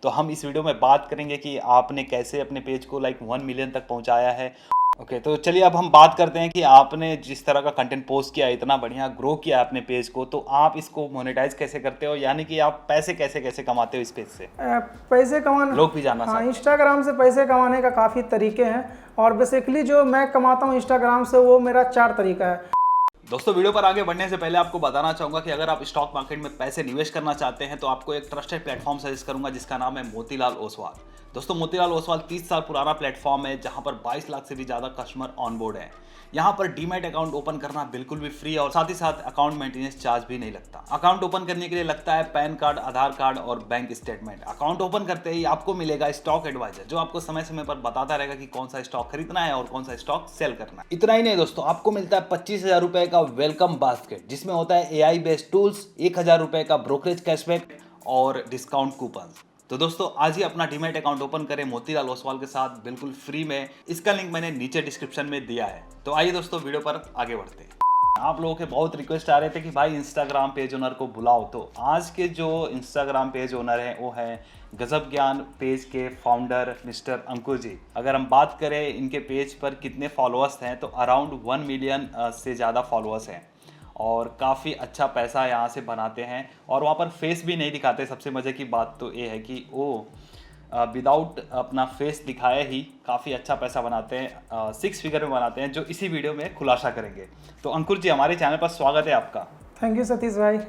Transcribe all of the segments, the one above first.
तो हम इस वीडियो में बात करेंगे कि आपने कैसे अपने पेज को लाइक 1 मिलियन तक पहुंचाया है। ओके, तो चलिए अब हम बात करते हैं कि आपने जिस तरह का कंटेंट पोस्ट किया, इतना बढ़िया ग्रो किया अपने पेज को, तो आप इसको मोनेटाइज कैसे करते हो, यानी कि आप पैसे कैसे कैसे कमाते हो इस पेज से? पैसे कमाना। लोग भी जानना हाँ, चाहते हैं। इंस्टाग्राम से पैसे कमाने का काफ़ी तरीके हैं और बेसिकली जो मैं कमाता हूँ इंस्टाग्राम से वो मेरा 4 तरीका है। दोस्तों, वीडियो पर आगे बढ़ने से पहले आपको बताना चाहूंगा कि अगर आप स्टॉक मार्केट में पैसे निवेश करना चाहते हैं तो आपको एक ट्रस्टेड प्लेटफॉर्म सजेस्ट करूंगा जिसका नाम है मोतीलाल ओसवाल। दोस्तों, मोतीलाल ओसवाल 30 साल पुराना प्लेटफॉर्म है जहां पर 22 लाख से भी ज्यादा कस्टमर ऑन बोर्ड है। यहाँ पर डीमैट अकाउंट ओपन करना बिल्कुल भी फ्री और साथ ही साथ अकाउंट मेंटेनेंस चार्ज भी नहीं लगता। अकाउंट ओपन करने के लिए लगता है पैन कार्ड, आधार कार्ड और बैंक स्टेटमेंट। अकाउंट ओपन करते ही आपको मिलेगा स्टॉक एडवाइजर जो आपको समय समय पर बताता रहेगा कि कौन सा स्टॉक खरीदना है और कौन सा स्टॉक सेल करना है। इतना ही नहीं दोस्तों, आपको मिलता है 25,000 रुपए का वेलकम बास्केट जिसमें होता है AI बेस्ड टूल्स, 1,000 रुपए का ब्रोकरेज कैशबैक और डिस्काउंट कूपन। तो दोस्तों, आज ही अपना डीमैट अकाउंट ओपन करें मोतीलाल ओसवाल के साथ बिल्कुल फ्री में। इसका लिंक मैंने नीचे डिस्क्रिप्शन में दिया है। तो आइए दोस्तों, वीडियो पर आगे बढ़ते हैं। आप लोगों के बहुत रिक्वेस्ट आ रहे थे कि भाई इंस्टाग्राम पेज ओनर को बुलाओ, तो आज के जो इंस्टाग्राम पेज ओनर हैं वो हैं गजब ज्ञान पेज के फाउंडर मिस्टर अंकुर जी। अगर हम बात करें इनके पेज पर कितने फॉलोअर्स हैं तो अराउंड 1 मिलियन से ज़्यादा फॉलोअर्स हैं और काफ़ी अच्छा पैसा यहाँ से बनाते हैं और वहाँ पर फेस भी नहीं दिखाते। सबसे मज़े की बात तो ये है कि वो विदाउट अपना फेस दिखाए ही काफ़ी अच्छा पैसा बनाते हैं, 6 फिगर में बनाते हैं, जो इसी वीडियो में खुलासा करेंगे। तो अंकुर जी, हमारे चैनल पर स्वागत है आपका। थैंक यू सतीश भाई।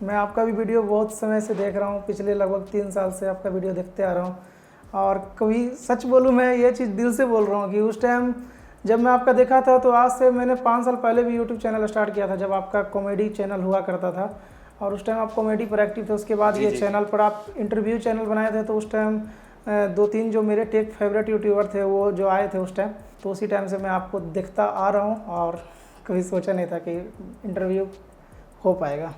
मैं आपका भी वीडियो बहुत समय से देख रहा हूँ, पिछले लगभग 3 साल से आपका वीडियो देखते आ रहा हूँ। और कभी सच बोलूँ, मैं ये चीज़ दिल से बोल रहा हूँ कि उस टाइम जब मैं आपका देखा था तो आज से मैंने 5 साल पहले भी यूट्यूब चैनल स्टार्ट किया था जब आपका कॉमेडी चैनल हुआ करता था और उस टाइम आप कॉमेडी पर एक्टिव थे। उसके बाद ये चैनल पर आप इंटरव्यू चैनल बनाए थे, तो उस टाइम 2-3 जो मेरे टेक फेवरेट यूट्यूबर थे वो जो आए थे उस टाइम, तो उसी टाइम से मैं आपको देखता आ रहा हूँ और कभी सोचा नहीं था कि इंटरव्यू हो पाएगा।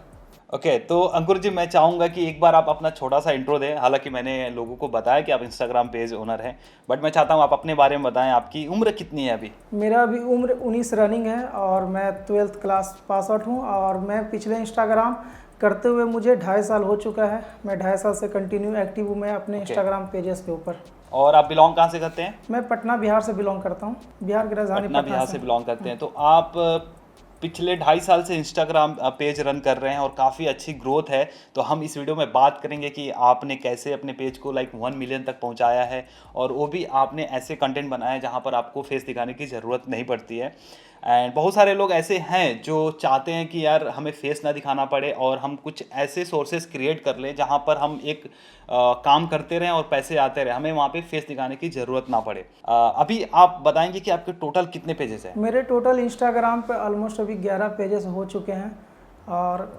ओके, तो अंकुर जी, मैं चाहूँगा कि एक बार आप अपना छोटा सा इंट्रो दें। हालांकि मैंने लोगों को बताया कि आप इंस्टाग्राम पेज ओनर हैं, बट मैं चाहता हूँ आप अपने बारे में बताएं। आपकी उम्र कितनी है अभी? मेरा अभी उम्र 19 रनिंग है और मैं 12th क्लास पास आउट हूँ और मैं पिछले इंस्टाग्राम करते हुए मुझे 2.5 साल हो चुका है। मैं 2.5 साल से कंटिन्यू एक्टिव हूँ मैं अपने इंस्टाग्राम पेजेस के ऊपर। और आप बिलोंग कहाँ से करते हैं? मैं पटना बिहार से बिलोंग करता हूँ, बिहार की राजधानी पटना बिहार से बिलोंग करते हैं। तो आप पिछले 2.5 साल से इंस्टाग्राम पेज रन कर रहे हैं और काफ़ी अच्छी ग्रोथ है। तो हम इस वीडियो में बात करेंगे कि आपने कैसे अपने पेज को लाइक 1 मिलियन तक पहुंचाया है और वो भी आपने ऐसे कंटेंट बनाया है जहां पर आपको फेस दिखाने की ज़रूरत नहीं पड़ती है। एंड बहुत सारे लोग ऐसे हैं जो चाहते हैं कि यार हमें फेस ना दिखाना पड़े और हम कुछ ऐसे सोर्सेज क्रिएट कर लें जहां पर हम एक काम करते रहें और पैसे आते रहे, हमें वहाँ पे फेस दिखाने की ज़रूरत ना पड़े। अभी आप बताएंगे कि आपके टोटल कितने पेजेस हैं? मेरे टोटल इंस्टाग्राम पे ऑलमोस्ट अभी 11 पेजेस हो चुके हैं और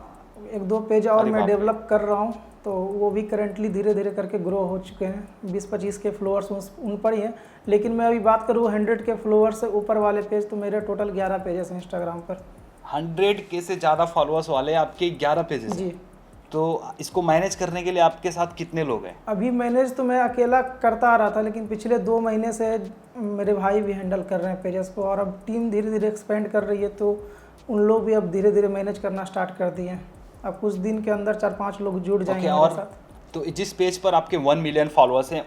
1-2 पेज और मैं डेवलप कर रहा हूँ, तो वो भी करेंटली धीरे धीरे करके ग्रो हो चुके हैं। 20-25 के फ्लोअर्स उन पर ही हैं, लेकिन मैं अभी बात करूँ 100 के फ्लोअर से ऊपर वाले पेज, तो मेरे टोटल 11 पेजेस हैं इंस्टाग्राम पर। 100 के से ज़्यादा फॉलोअर्स वाले आपके 11 पेजेस जी। तो इसको मैनेज करने के लिए आपके साथ कितने लोग हैं? अभी मैनेज तो मैं अकेला करता आ रहा था, लेकिन पिछले 2 महीने से मेरे भाई भी हैंडल कर रहे हैं पेजेस को और अब टीम धीरे धीरे एक्सपेंड कर रही है, तो उन लोग भी अब धीरे धीरे मैनेज करना स्टार्ट कर दिए हैं। अब कुछ दिन के अंदर 4-5 लोग जुड़ जाएंगे मेरे साथ। तो जिस पेज पर आपके 1 मिलियन फॉलोअर्स हैं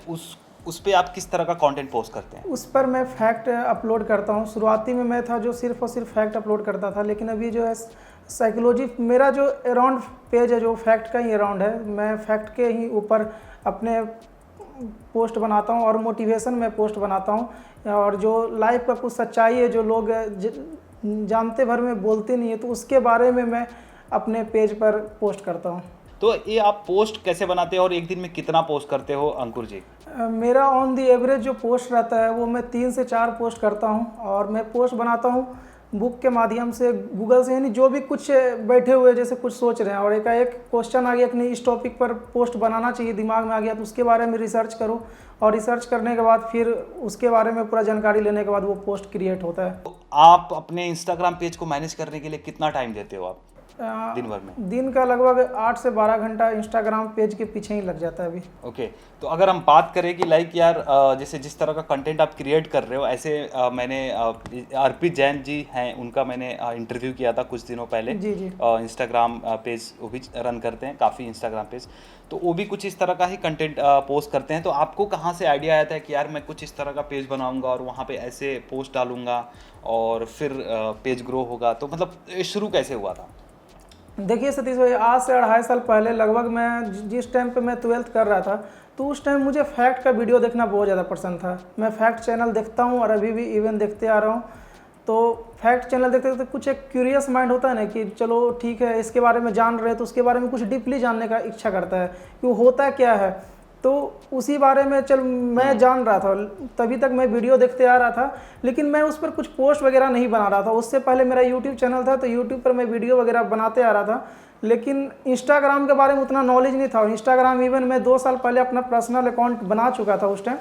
उस पे आप किस तरह का कंटेंट पोस्ट करते हैं? उस पर मैं फैक्ट अपलोड करता हूँ। शुरुआती में मैं था जो सिर्फ और सिर्फ फैक्ट अपलोड करता था, लेकिन अभी जो है साइकोलॉजी, मेरा जो अराउंड पेज है जो फैक्ट का ही अराउंड है, मैं फैक्ट के ही ऊपर अपने पोस्ट बनाता हूँ और मोटिवेशन में पोस्ट बनाता हूँ और जो लाइफ का कुछ सच्चाई है जो लोग जानते भर में बोलते नहीं है, तो उसके बारे में मैं अपने पेज पर पोस्ट करता हूँ। तो ये आप पोस्ट कैसे बनाते हैं और एक दिन में कितना पोस्ट करते हो अंकुर जी? मेरा ऑन दी एवरेज जो पोस्ट रहता है वो मैं 3 से 4 पोस्ट करता हूँ और मैं पोस्ट बनाता हूँ बुक के माध्यम से, गूगल से, यानी जो भी कुछ बैठे हुए जैसे कुछ सोच रहे हैं और एक क्वेश्चन आ गया कि नहीं इस टॉपिक पर पोस्ट बनाना चाहिए, दिमाग में आ गया, तो उसके बारे में रिसर्च करो और रिसर्च करने के बाद फिर उसके बारे में पूरा जानकारी लेने के बाद वो पोस्ट क्रिएट होता है। तो आप अपने इंस्टाग्राम पेज को मैनेज करने के लिए कितना टाइम देते हो आप? दिन भर में? दिन का लगभग 8 से 12 घंटा इंस्टाग्राम पेज के पीछे ही लग जाता है अभी। ओके, तो अगर हम बात करें कि लाइक यार जैसे जिस तरह का कंटेंट आप क्रिएट कर रहे हो, ऐसे मैंने अर्पित जैन जी हैं, उनका मैंने इंटरव्यू किया था कुछ दिनों पहले। जी जी। इंस्टाग्राम पेज वो भी रन करते हैं, काफ़ी इंस्टाग्राम पेज, तो वो भी कुछ इस तरह का ही कंटेंट पोस्ट करते हैं। तो आपको कहाँ से आइडिया आया था कि यार मैं कुछ इस तरह का पेज बनाऊंगा और वहाँ पे ऐसे पोस्ट डालूंगा और फिर पेज ग्रो होगा? तो मतलब शुरू कैसे हुआ था? देखिए सतीश भाई, आज से 2.5 साल पहले लगभग मैं जिस टाइम पे मैं 12th कर रहा था, तो उस टाइम मुझे फैक्ट का वीडियो देखना बहुत ज़्यादा पसंद था। मैं फैक्ट चैनल देखता हूँ और अभी भी इवन देखते आ रहा हूँ। तो फैक्ट चैनल देखते देखते कुछ एक क्यूरियस माइंड होता है ना कि चलो ठीक है, इसके बारे में जान रहे हैं तो उसके बारे में कुछ डीपली जानने का इच्छा करता है कि वो होता क्या है। तो उसी बारे में चल मैं जान रहा था, तभी तक मैं वीडियो देखते आ रहा था, लेकिन मैं उस पर कुछ पोस्ट वगैरह नहीं बना रहा था। उससे पहले मेरा यूट्यूब चैनल था, तो यूट्यूब पर मैं वीडियो वगैरह बनाते आ रहा था, लेकिन इंस्टाग्राम के बारे में उतना नॉलेज नहीं था। और इंस्टाग्राम इवन मैं 2 साल पहले अपना पर्सनल अकाउंट बना चुका था उस टाइम।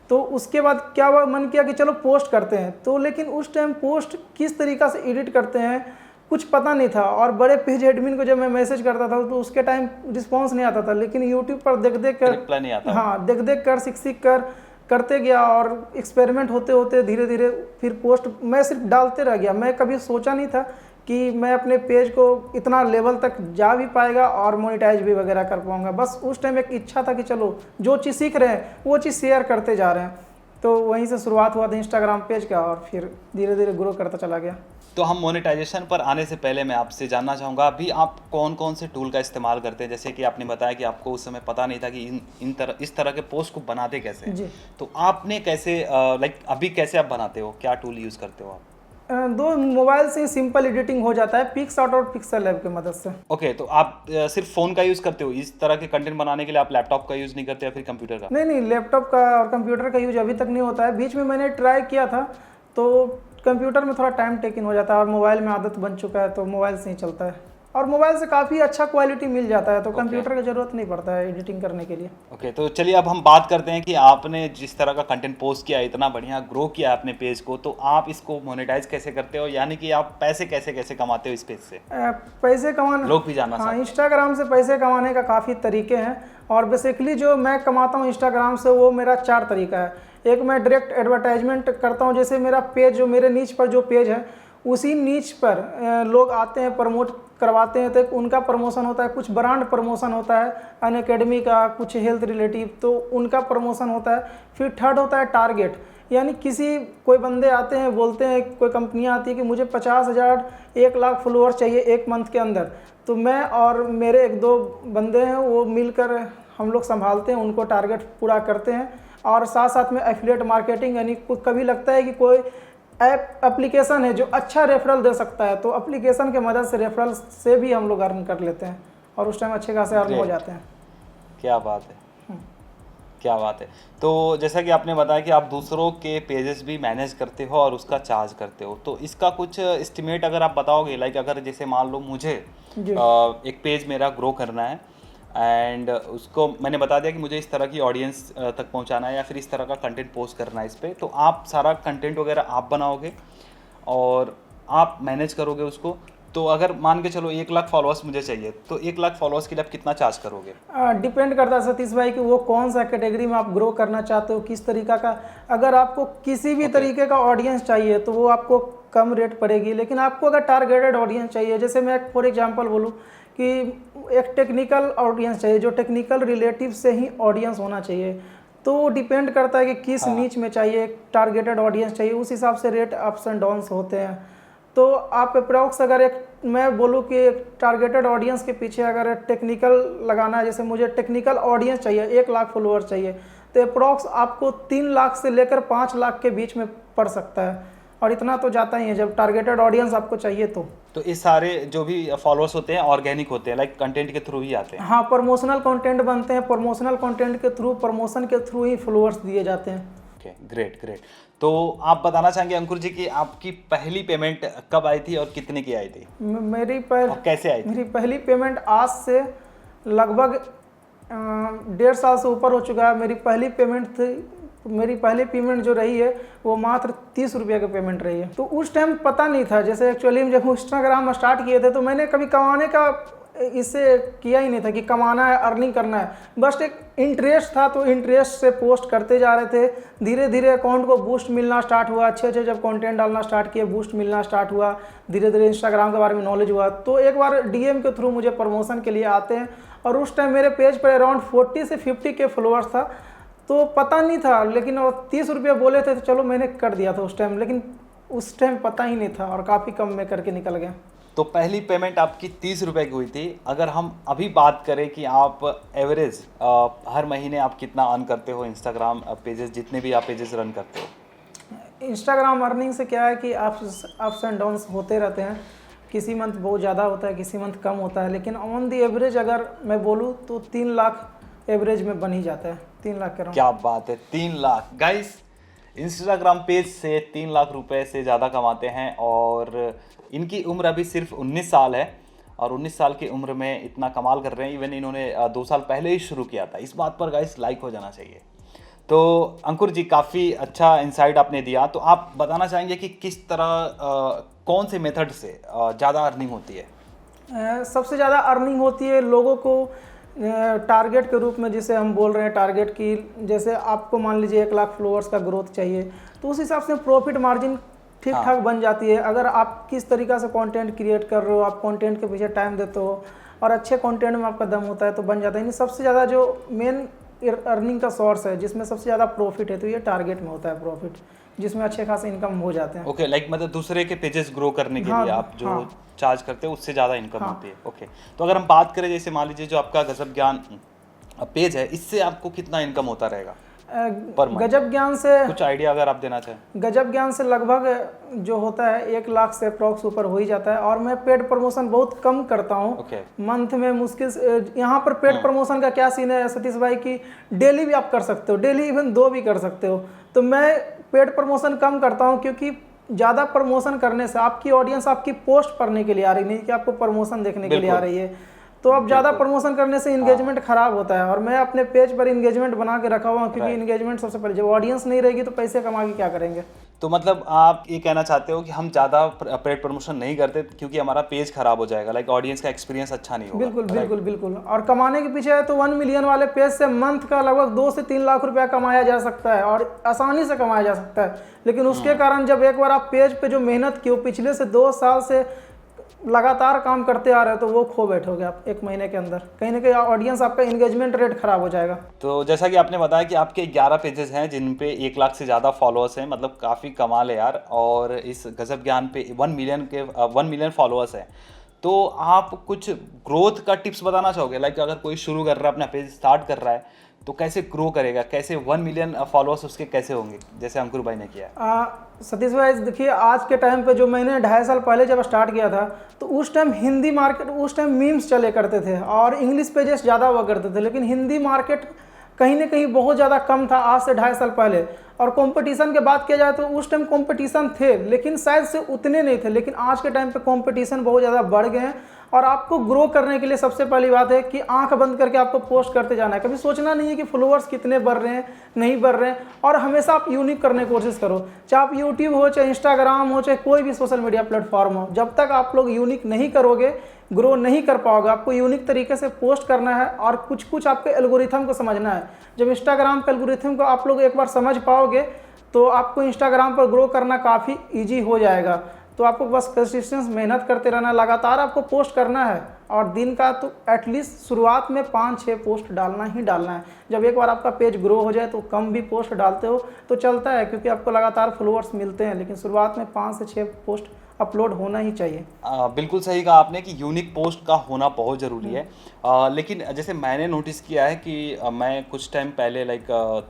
तो उसके बाद क्या हुआ, मन किया कि चलो पोस्ट करते हैं। तो लेकिन उस टाइम पोस्ट किस तरीक़ा से एडिट करते हैं कुछ पता नहीं था। और बड़े पेज एडमिन को जब मैं मैसेज करता था तो उसके टाइम रिस्पांस नहीं आता था, लेकिन यूट्यूब पर देख देख कर रिप्लाई नहीं आता। हाँ, देख देख कर सीख कर करते गया और एक्सपेरिमेंट होते होते धीरे धीरे फिर पोस्ट मैं सिर्फ डालते रह गया। मैं कभी सोचा नहीं था कि मैं अपने पेज को इतना लेवल तक जा भी पाएगा और मोनेटाइज भी वगैरह कर पाऊंगा। बस उस टाइम एक इच्छा था कि चलो जो चीज़ सीख रहे हैं वो चीज़ शेयर करते जा रहे हैं। तो वहीं से शुरुआत हुआ था इंस्टाग्राम पेज का और फिर धीरे धीरे ग्रो करता चला गया। तो हम मोनेटाइजेशन पर आने से पहले मैं आपसे जानना चाहूँगा, अभी आप कौन कौन से टूल का इस्तेमाल करते हैं? जैसे कि आपने बताया कि आपको उस समय पता नहीं था कि इस तरह के पोस्ट को बनाते कैसे हैं। जी। तो आपने कैसे लाइक अभी कैसे आप बनाते हो, क्या टूल यूज़ करते हो आप? दो मोबाइल से ही सिंपल एडिटिंग हो जाता है, पिक्सआर्ट और पिक्सल लैब की मदद से। ओके, तो आप सिर्फ फ़ोन का यूज़ करते हो इस तरह के कंटेंट बनाने के लिए? आप लैपटॉप का यूज़ नहीं करते या फिर कंप्यूटर का? नहीं नहीं, लैपटॉप का और कंप्यूटर का यूज अभी तक नहीं होता है। बीच में मैंने ट्राई किया था, तो कंप्यूटर में थोड़ा टाइम टेकिंग हो जाता है और मोबाइल में आदत बन चुका है, तो मोबाइल से ही चलता है। और मोबाइल से काफ़ी अच्छा क्वालिटी मिल जाता है, तो कंप्यूटर की ज़रूरत नहीं पड़ता है एडिटिंग करने के लिए। ओके, तो चलिए अब हम बात करते हैं कि आपने जिस तरह का कंटेंट पोस्ट किया, इतना बढ़िया ग्रो किया अपने पेज को, तो आप इसको मोनेटाइज कैसे करते हो? यानी कि आप पैसे कैसे कैसे कमाते हो इस पेज से? पैसे कमाना, लोग भी जानना हाँ, इंस्टाग्राम से पैसे कमाने का काफ़ी तरीके हैं। और बेसिकली जो मैं कमाता हूँ इंस्टाग्राम से, वो मेरा 4 तरीका है। एक, मैं डायरेक्ट एडवर्टाइजमेंट करता हूँ। जैसे मेरा पेज, जो मेरे नीच पर जो पेज है, उसी नीच पर लोग आते हैं, प्रमोट करवाते हैं, तो उनका प्रमोशन होता है। कुछ ब्रांड प्रमोशन होता है, अनअकैडमी का, कुछ हेल्थ रिलेटिव, तो उनका प्रमोशन होता है। फिर थर्ड होता है टारगेट, यानी कोई बंदे आते हैं, बोलते हैं, कोई कंपनियां आती है कि मुझे 50,000 1 लाख फॉलोअर्स चाहिए 1 मंथ के अंदर। तो मैं और मेरे 1-2 बंदे हैं, वो मिलकर हम लोग संभालते हैं, उनको टारगेट पूरा करते हैं। और साथ साथ में एफिलिएट मार्केटिंग, यानी कभी लगता है कि कोई एप्लीकेशन है जो अच्छा रेफरल दे सकता है, तो एप्लीकेशन के मदद से रेफरल से भी हम लोग अर्न कर लेते हैं और उस टाइम अच्छे खासे अर्न हो जाते हैं। क्या बात है, क्या बात है। तो जैसा कि आपने बताया कि आप दूसरों के पेजेस भी मैनेज करते हो और उसका चार्ज करते हो, तो इसका कुछ एस्टिमेट अगर आप बताओगे, लाइक अगर जैसे मान लो मुझे एक पेज मेरा ग्रो करना है एंड उसको मैंने बता दिया कि मुझे इस तरह की ऑडियंस तक पहुंचाना है या फिर इस तरह का कंटेंट पोस्ट करना है इस पर, तो आप सारा कंटेंट वगैरह आप बनाओगे और आप मैनेज करोगे उसको। तो अगर मान के चलो 1 लाख फॉलोअर्स मुझे चाहिए, तो 1 लाख फॉलोअर्स के लिए आप कितना चार्ज करोगे? डिपेंड करता है सतीश भाई कि वो कौन सा कैटेगरी में आप ग्रो करना चाहते हो, किस तरीका का। अगर आपको किसी भी तरीके का ऑडियंस चाहिए तो वो आपको कम रेट पड़ेगी, लेकिन आपको अगर टारगेटेड ऑडियंस चाहिए, जैसे मैं फॉर एग्जांपल बोलूँ कि एक टेक्निकल ऑडियंस चाहिए, जो टेक्निकल रिलेटिव से ही ऑडियंस होना चाहिए, तो डिपेंड करता है कि किस नीच में चाहिए, टारगेटेड ऑडियंस चाहिए, उस हिसाब से रेट अप्स एंड डाउन्स होते हैं। तो आप अप्रॉक्स अगर मैं बोलूँ कि टारगेटेड ऑडियंस के पीछे अगर टेक्निकल लगाना है, जैसे मुझे टेक्निकल ऑडियंस चाहिए, 1 लाख फॉलोअर चाहिए, तो अप्रॉक्स आपको 3 लाख से लेकर 5 लाख के बीच में पड़ सकता है, और इतना तो जाता ही है जब टारगेटेड ऑडियंस आपको चाहिए तो इस सारे जो भी फॉलोअर्स होते हैं ऑर्गेनिक होते हैं, लाइक कंटेंट के थ्रू ही आते हैं? हाँ, प्रमोशनल कंटेंट बनते हैं, प्रमोशनल कंटेंट के थ्रू, प्रमोशन के थ्रू ही फॉलोअर्स दिए जाते हैं। Okay, great great. तो आप बताना चाहेंगे अंकुर जी कि आपकी पहली पेमेंट कब आई थी और कितने की आई थी? और कैसे आई थी? मेरी पहली पेमेंट आज से लगभग 1.5 साल से ऊपर हो चुका है। मेरी पहली पेमेंट थी तो मेरी पहली पेमेंट जो रही है वो मात्र 30 रुपये की पेमेंट रही है। तो उस टाइम पता नहीं था, जैसे एक्चुअली जब इंस्टाग्राम स्टार्ट किए थे तो मैंने कभी कमाने का इससे किया ही नहीं था कि कमाना है, अर्निंग करना है, बस एक इंटरेस्ट था। तो इंटरेस्ट से पोस्ट करते जा रहे थे, धीरे धीरे अकाउंट को बूस्ट मिलना स्टार्ट हुआ, अच्छे अच्छे जब कंटेंट डालना स्टार्ट किए बूस्ट मिलना स्टार्ट हुआ, धीरे धीरे इंस्टाग्राम के बारे में नॉलेज हुआ। तो एक बार डीएम के थ्रू मुझे प्रमोशन के लिए आते हैं और उस टाइम मेरे पेज पर अराउंड 40 से 50 के फॉलोअर्स था। तो पता नहीं था, लेकिन वो 30 रुपये बोले थे तो चलो मैंने कर दिया था उस टाइम, लेकिन उस टाइम पता ही नहीं था और काफ़ी कम में करके निकल गया। तो पहली पेमेंट आपकी 30 रुपये की हुई थी। अगर हम अभी बात करें कि आप एवरेज हर महीने आप कितना अर्न करते हो इंस्टाग्राम पेजेस, जितने भी आप पेजेस रन करते हो? इंस्टाग्राम अर्निंग से क्या है कि अप्स एंड डाउन्स होते रहते हैं, किसी मंथ बहुत ज़्यादा होता है, किसी मंथ कम होता है, लेकिन ऑन दी एवरेज अगर मैं बोलूँ तो 3 लाख एवरेज में बन ही जाता है, 3 लाख के। क्या बात है, 3 लाख! गाइस, इंस्टाग्राम पेज से 3 लाख रुपए से ज़्यादा कमाते हैं और इनकी उम्र अभी सिर्फ 19 साल है और 19 साल की उम्र में इतना कमाल कर रहे हैं। इवन इन्होंने 2 साल पहले ही शुरू किया था। इस बात पर गाइस लाइक हो जाना चाहिए। तो अंकुर जी, काफ़ी अच्छा इंसाइट आपने दिया। तो आप बताना चाहेंगे कि किस तरह कौन से मेथड से ज़्यादा अर्निंग होती है? सबसे ज़्यादा अर्निंग होती है लोगों को टारगेट के रूप में, जिसे हम बोल रहे हैं टारगेट की। जैसे आपको मान लीजिए 1 लाख फॉलोअर्स का ग्रोथ चाहिए, तो उस हिसाब से प्रॉफिट मार्जिन ठीक ठाक बन जाती है। अगर आप किस तरीक़ा से कंटेंट क्रिएट कर रहे हो, आप कंटेंट के पीछे टाइम देते हो और अच्छे कंटेंट में आपका दम होता है तो बन जाता है। सबसे ज़्यादा जो मेन अर्निंग का सोर्स है जिसमें सबसे ज़्यादा प्रॉफिट है तो ये टारगेट में होता है प्रॉफिट, जिसमें अच्छे खासे इनकम हो जाते हैं। ओके, लाइक मतलब दूसरे के पेजेस ग्रो करने के लिए आप जो चार्ज करते हो उससे ज़्यादा इनकम होती है। ओके, तो अगर हम बात करें, जैसे मान लीजिए जो आपका गजब ज्ञान पेज है, इससे आपको कितना इनकम होता रहेगा पर मंथ? गजब ज्ञान से कुछ आइडिया अगर आप देना चाहें। गजब ज्ञान से लगभग जो होता है 1 लाख से अप्रॉक्स ऊपर हो ही जाता है। और मैं पेड प्रमोशन बहुत कम करता हूँ। मंथ में मुश्किल से यहाँ पर पेड प्रमोशन का क्या सीन है सतीश भाई की डेली भी आप कर सकते हो, डेली इवन 2 भी कर सकते हो। तो मैं पेड प्रमोशन कम करता हूँ क्योंकि ज़्यादा प्रमोशन करने से आपकी ऑडियंस आपकी पोस्ट पढ़ने के लिए आ रही, नहीं कि आपको प्रमोशन देखने के लिए आ रही है। तो अब ज़्यादा प्रमोशन करने से इंगेजमेंट खराब होता है और मैं अपने पेज पर इंगेजमेंट बना के रखा हुआ हूँ, क्योंकि इंगेजमेंट सबसे पहले, जब ऑडियंस नहीं रहेगी तो पैसे कमा के क्या करेंगे। तो मतलब आप ये कहना चाहते हो कि हम ज़्यादा पेड प्रमोशन नहीं करते क्योंकि हमारा पेज खराब हो जाएगा, लाइक ऑडियंस का एक्सपीरियंस अच्छा नहीं होगा। बिल्कुल बिल्कुल बिल्कुल। और कमाने के पीछे है तो 1 मिलियन वाले पेज से मंथ का लगभग 2 से 3 लाख रुपया कमाया जा सकता है और आसानी से कमाया जा सकता है। लेकिन उसके कारण जब एक बार आप पेज पे जो मेहनत की हो, पिछले से 2 साल से लगातार काम करते आ रहे हो, तो वो खो बैठोगे आप 1 महीने के अंदर। कहीं ना कहीं ऑडियंस आपका इंगेजमेंट रेट खराब हो जाएगा। तो जैसा कि आपने बताया कि आपके 11 पेजेस हैं जिन पे 1 लाख से ज़्यादा फॉलोअर्स हैं, मतलब काफ़ी कमाल है यार। और इस गजब ज्ञान पे 1 मिलियन फॉलोअर्स हैं। तो आप कुछ ग्रोथ का टिप्स बताना चाहोगे? लाइक अगर कोई शुरू कर रहा है, अपना पेज स्टार्ट कर रहा है, तो कैसे ग्रो करेगा, कैसे 1 मिलियन फॉलोअर्स उसके कैसे होंगे, जैसे अंकुर भाई ने किया? सतीश भाई देखिए, आज के टाइम पे जो मैंने 2.5 साल पहले जब स्टार्ट किया था तो उस टाइम हिंदी मार्केट, उस टाइम मीम्स चले करते थे और इंग्लिश पेजेस ज़्यादा हुआ करते थे, लेकिन हिंदी मार्केट कहीं ना कहीं बहुत ज़्यादा कम था आज से 2.5 साल पहले। और कंपटीशन की बात किया जाए तो उस टाइम कंपटीशन थे, लेकिन शायद से उतने नहीं थे। लेकिन आज के टाइम पे कंपटीशन बहुत ज़्यादा बढ़ गए हैं और आपको ग्रो करने के लिए सबसे पहली बात है कि आंख बंद करके आपको पोस्ट करते जाना है। कभी सोचना नहीं है कि फॉलोअर्स कितने बढ़ रहे हैं, नहीं बढ़ रहे हैं। और हमेशा आप यूनिक करने की कोशिश करो, चाहे आप यूट्यूब हो, चाहे इंस्टाग्राम हो, चाहे कोई भी सोशल मीडिया प्लेटफॉर्म हो। जब तक आप लोग यूनिक नहीं करोगे, ग्रो नहीं कर पाओगे। आपको यूनिक तरीके से पोस्ट करना है और कुछ कुछ आपके एल्गोरिथम को समझना है। जब इंस्टाग्राम के एल्गोरिथम को आप लोग एक बार समझ पाओगे तो आपको इंस्टाग्राम पर ग्रो करना काफ़ी ईजी हो जाएगा। तो आपको बस कंसिस्टेंस मेहनत करते रहना, लगातार आपको पोस्ट करना है और दिन का तो एटलीस्ट शुरुआत में 5-6 पोस्ट डालना ही डालना है। जब एक बार आपका पेज ग्रो हो जाए तो कम भी पोस्ट डालते हो तो चलता है, क्योंकि आपको लगातार फॉलोअर्स मिलते हैं। लेकिन शुरुआत में 5 से 6 पोस्ट अपलोड होना ही चाहिए। बिल्कुल सही कहा आपने कि यूनिक पोस्ट का होना बहुत ज़रूरी है। लेकिन जैसे मैंने नोटिस किया है कि मैं कुछ टाइम पहले लाइक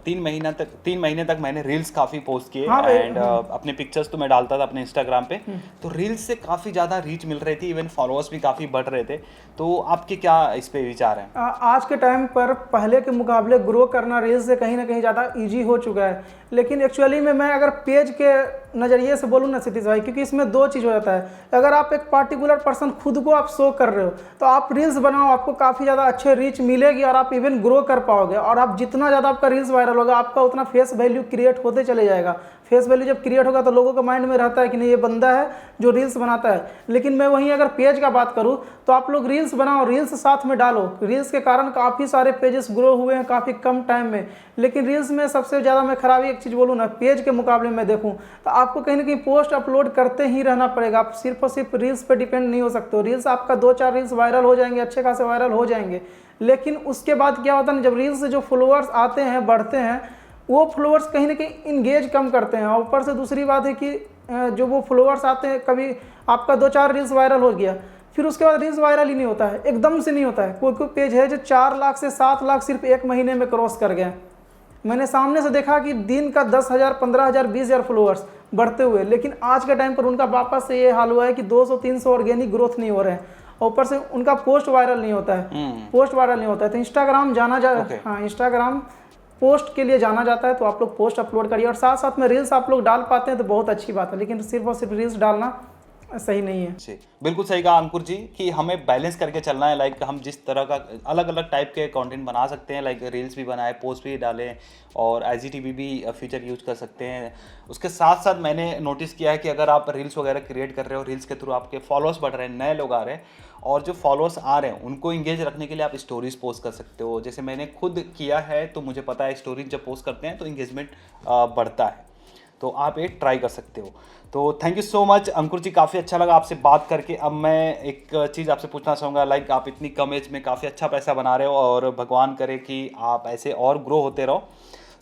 3 महीने तक मैंने रील्स काफ़ी पोस्ट किए एंड अपने पिक्चर्स तो मैं डालता था अपने इंस्टाग्राम पे, तो रील्स से काफ़ी ज़्यादा रीच मिल रही थी, इवन फॉलोअर्स भी काफ़ी बढ़ रहे थे। तो आपके क्या इस पे विचार हैं? आज के टाइम पर पहले के मुकाबले ग्रो करना रील्स से कहीं ना कहीं ज़्यादा ईजी हो चुका है। लेकिन एक्चुअली में मैं अगर पेज के नज़रिए से बोलूँ ना सतीश भाई, क्योंकि इसमें 2 चीज़ चीज़ हो जाता है। अगर आप एक पार्टिकुलर पर्सन खुद को आप शो कर रहे हो तो आप रील्स बनाओ, आपको काफ़ी ज़्यादा अच्छे रीच मिलेगी और आप इवन ग्रो कर पाओगे। और आप जितना ज़्यादा आपका रील्स वायरल होगा आपका उतना फेस वैल्यू क्रिएट होते चले जाएगा। फेस वैल्यू जब क्रिएट होगा तो लोगों के माइंड में रहता है कि नहीं ये बंदा है जो रील्स बनाता है। लेकिन मैं वहीं अगर पेज का बात करूं तो आप लोग रील्स बनाओ, रील्स साथ में डालो। रील्स के कारण काफ़ी सारे पेजेस ग्रो हुए हैं काफ़ी कम टाइम में। लेकिन रील्स में सबसे ज़्यादा मैं खराबी एक चीज़ बोलूँ ना, पेज के मुकाबले में देखूँ तो आपको कहीं ना कहीं पोस्ट अपलोड करते ही रहना पड़ेगा। आप सिर्फ और सिर्फ रील्स पर डिपेंड नहीं हो सकते हो। रील्स आपका 2-4 रील्स वायरल हो जाएंगे, अच्छे खासे वायरल हो जाएंगे, लेकिन उसके बाद क्या होता है ना, जब रील्स से जो फॉलोअर्स आते हैं बढ़ते हैं वो फॉलोअर्स कहीं ना कहीं इंगेज कम करते हैं। और ऊपर से दूसरी बात है कि जो वो फॉलोअर्स आते हैं, कभी आपका 2-4 रील्स वायरल हो गया फिर उसके बाद रील्स वायरल ही नहीं होता है, एकदम से नहीं होता है। कोई कोई पेज है जो 4 लाख से 7 लाख सिर्फ 1 महीने में क्रॉस कर गए। मैंने सामने से देखा कि दिन का 10,000, 15,000, 20,000 फॉलोअर्स बढ़ते हुए, लेकिन आज के टाइम पर उनका वापस से ये हाल हुआ है कि 200-300 ऑर्गेनिक ग्रोथ नहीं हो रहे हैं। ऊपर से उनका पोस्ट वायरल नहीं होता है, पोस्ट वायरल नहीं होता है। तो इंस्टाग्राम जाना हाँ, इंस्टाग्राम पोस्ट के लिए जाना जाता है, तो आप लोग पोस्ट अपलोड करिए और साथ साथ में रील्स आप लोग डाल पाते हैं तो बहुत अच्छी बात है। लेकिन सिर्फ और सिर्फ रील्स डालना सही नहीं है। जी बिल्कुल सही कहा अंकुर जी कि हमें बैलेंस करके चलना है। लाइक हम जिस तरह का अलग अलग टाइप के कंटेंट बना सकते हैं, लाइक रील्स भी बनाए, पोस्ट भी डालें और IGTV भी फीचर यूज कर सकते हैं। उसके साथ साथ मैंने नोटिस किया है कि अगर आप रील्स वगैरह क्रिएट कर रहे हो, रील्स के थ्रू आपके फॉलोअर्स बढ़ रहे हैं, नए लोग आ रहे हैं, और जो फॉलोअर्स आ रहे हैं उनको इंगेज रखने के लिए आप स्टोरीज पोस्ट कर सकते हो। जैसे मैंने खुद किया है तो मुझे पता है स्टोरीज जब पोस्ट करते हैं तो इंगेजमेंट बढ़ता है, तो आप एक ट्राई कर सकते हो। तो थैंक यू सो मच अंकुर जी, काफ़ी अच्छा लगा आपसे बात करके। अब मैं एक चीज़ आपसे पूछना चाहूँगा, लाइक आप इतनी कम एज में काफ़ी अच्छा पैसा बना रहे हो और भगवान करे कि आप ऐसे और ग्रो होते रहो।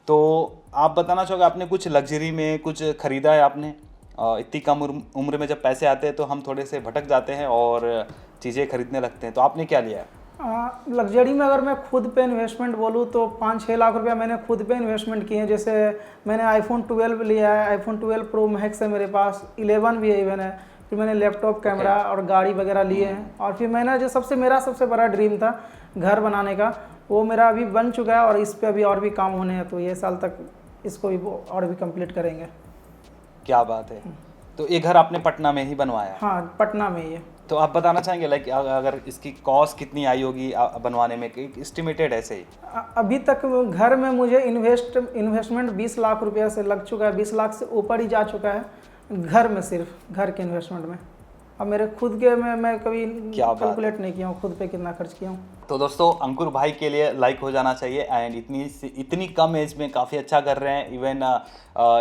तो आप बताना चाहोगे आपने कुछ लग्जरी में कुछ ख़रीदा है आपने? इतनी कम उम्र में जब पैसे आते हैं तो हम थोड़े से भटक जाते हैं और चीज़ें खरीदने लगते हैं, तो आपने क्या लिया है? लग्जरी में अगर मैं खुद पे इन्वेस्टमेंट बोलूँ तो 5-6 लाख रुपया मैंने खुद पे इन्वेस्टमेंट किए हैं। जैसे मैंने iPhone 12 लिया है, iPhone 12 Pro Max है मेरे पास, 11 भी इवन है। फिर मैंने लैपटॉप, कैमरा और गाड़ी वगैरह लिए हैं। और फिर मैंने जो मेरा सबसे बड़ा ड्रीम था घर बनाने का, वो मेरा अभी बन चुका है और इस पर अभी और भी काम होने हैं, तो ये साल तक इसको भी और भी कंप्लीट करेंगे। क्या बात है। तो ये घर आपने पटना में ही बनवाया? हाँ, पटना में ही है। तो आप बताना चाहेंगे लाइक अगर इसकी कॉस्ट कितनी आई होगी बनवाने में, एस्टिमेटेड ऐसे ही? अभी तक घर में मुझे इन्वेस्टमेंट 20 लाख रुपया से लग चुका है, 20 लाख से ऊपर ही जा चुका है घर में, सिर्फ घर के इन्वेस्टमेंट में। अब मेरे खुद के मैं कभी कैलकुलेट नहीं किया हूँ खुद पे कितना खर्च किया हूँ। तो दोस्तों अंकुर भाई के लिए लाइक हो जाना चाहिए। एंड इतनी कम एज में काफ़ी अच्छा कर रहे हैं। इवन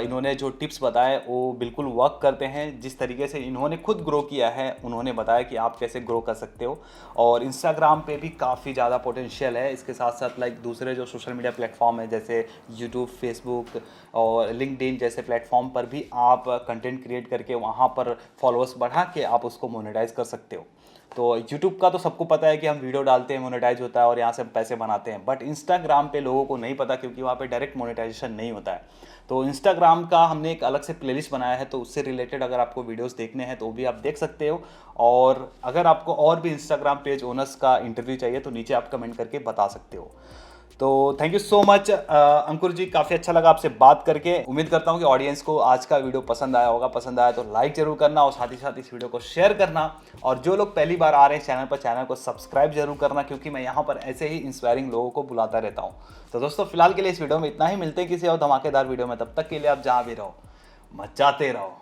इन्होंने जो टिप्स बताए वो बिल्कुल वर्क करते हैं। जिस तरीके से इन्होंने खुद ग्रो किया है, उन्होंने बताया कि आप कैसे ग्रो कर सकते हो। और इंस्टाग्राम पे भी काफ़ी ज़्यादा पोटेंशियल है। इसके साथ साथ लाइक दूसरे जो सोशल मीडिया प्लेटफॉर्म है जैसे यूट्यूब, फेसबुक और लिंक्डइन जैसे प्लेटफॉर्म पर भी आप कंटेंट क्रिएट करके वहाँ पर फॉलोअर्स बढ़ा के आप उसको मोनेटाइज कर सकते हो। तो यूट्यूब का तो सबको पता है कि हम वीडियो डालते हैं, मोनेटाइज होता है और यहाँ से हम पैसे बनाते हैं। बट इंस्टाग्राम पे लोगों को नहीं पता क्योंकि वहाँ पे डायरेक्ट मोनेटाइजेशन नहीं होता है। तो इंस्टाग्राम का हमने एक अलग से प्लेलिस्ट बनाया है, तो उससे रिलेटेड अगर आपको वीडियोस देखने हैं तो वो भी आप देख सकते हो। और अगर आपको और भी इंस्टाग्राम पेज ओनर्स का इंटरव्यू चाहिए तो नीचे आप कमेंट करके बता सकते हो। तो थैंक यू सो मच अंकुर जी, काफ़ी अच्छा लगा आपसे बात करके। उम्मीद करता हूँ कि ऑडियंस को आज का वीडियो पसंद आया होगा। पसंद आया तो लाइक जरूर करना और साथ ही साथ इस वीडियो को शेयर करना। और जो लोग पहली बार आ रहे हैं चैनल पर, चैनल को सब्सक्राइब जरूर करना क्योंकि मैं यहाँ पर ऐसे ही इंस्पायरिंग लोगों को बुलाता रहता हूँ। तो दोस्तों फिलहाल के लिए इस वीडियो में इतना ही। मिलते हैं किसी और धमाकेदार वीडियो में, तब तक के लिए आप जहाँ भी रहो मचाते रहो।